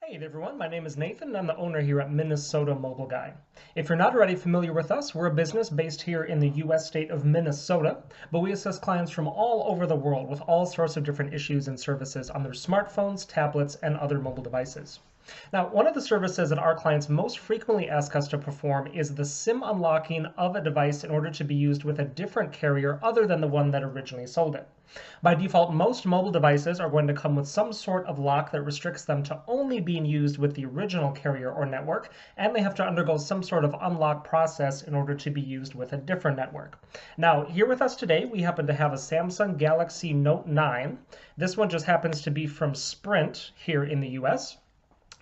Hey there everyone, my name is Nathan and I'm the owner here at Minnesota Mobile Guy. If you're not already familiar with us, we're a business based here in the US state of Minnesota, but we assist clients from all over the world with all sorts of different issues and services on their smartphones, tablets, and other mobile devices. Now, one of the services that our clients most frequently ask us to perform is the SIM unlocking of a device in order to be used with a different carrier other than the one that originally sold it. By default, most mobile devices are going to come with some sort of lock that restricts them to only being used with the original carrier or network, and they have to undergo some sort of unlock process in order to be used with a different network. Now, here with us today, we happen to have a Samsung Galaxy Note 9. This one just happens to be from Sprint here in the US.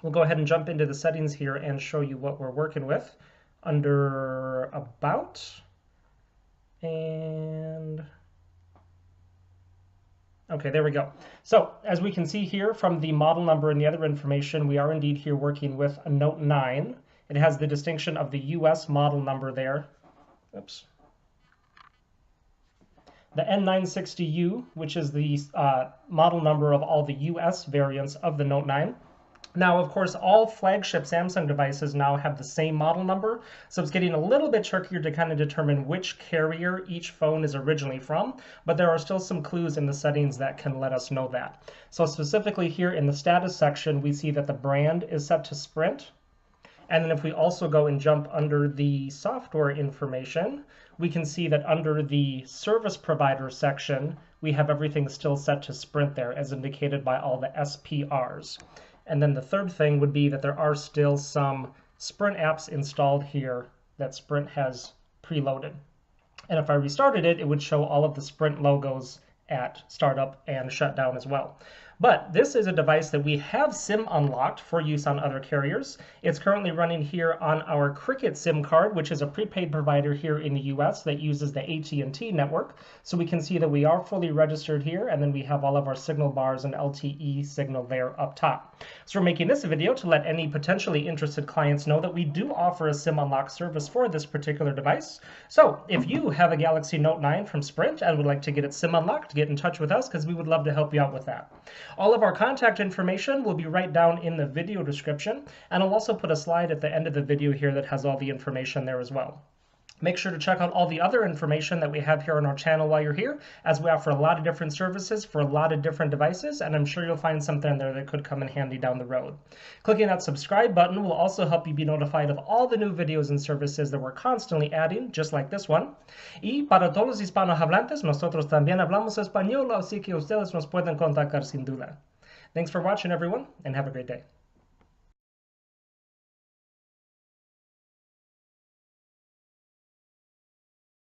We'll go ahead and jump into the settings here and show you what we're working with under About. And okay, there we go. So as we can see here from the model number and the other information, we are indeed here working with a Note 9. It has the distinction of the US model number there. Oops. The N960U, which is the model number of all the US variants of the Note 9. Now, of course, all flagship Samsung devices now have the same model number, so it's getting a little bit trickier to kind of determine which carrier each phone is originally from, but there are still some clues in the settings that can let us know that. So specifically here in the status section, we see that the brand is set to Sprint. And then if we also go and jump under the software information, we can see that under the service provider section, we have everything still set to Sprint there, as indicated by all the SPRs. And then the third thing would be that there are still some Sprint apps installed here that Sprint has preloaded. And if I restarted it, it would show all of the Sprint logos at startup and shutdown as well. But this is a device that we have SIM unlocked for use on other carriers. It's currently running here on our Cricket SIM card, which is a prepaid provider here in the US that uses the at&t network. So we can see that we are fully registered here, and then we have all of our signal bars and LTE signal there up top. So we're making this video to let any potentially interested clients know that we do offer a SIM unlock service for this particular device. So if you have a Galaxy Note 9 from Sprint and would like to get it SIM unlocked, get in touch with us because we would love to help you out with that. All of our contact information will be right down in the video description, and I'll also put a slide at the end of the video here that has all the information there as well. Make sure to check out all the other information that we have here on our channel while you're here, as we offer a lot of different services for a lot of different devices, and I'm sure you'll find something there that could come in handy down the road. Clicking that subscribe button will also help you be notified of all the new videos and services that we're constantly adding, just like this one. Y para todos los hispanohablantes, nosotros también hablamos español, así que ustedes nos pueden contactar sin duda. Thanks for watching, everyone, and have a great day.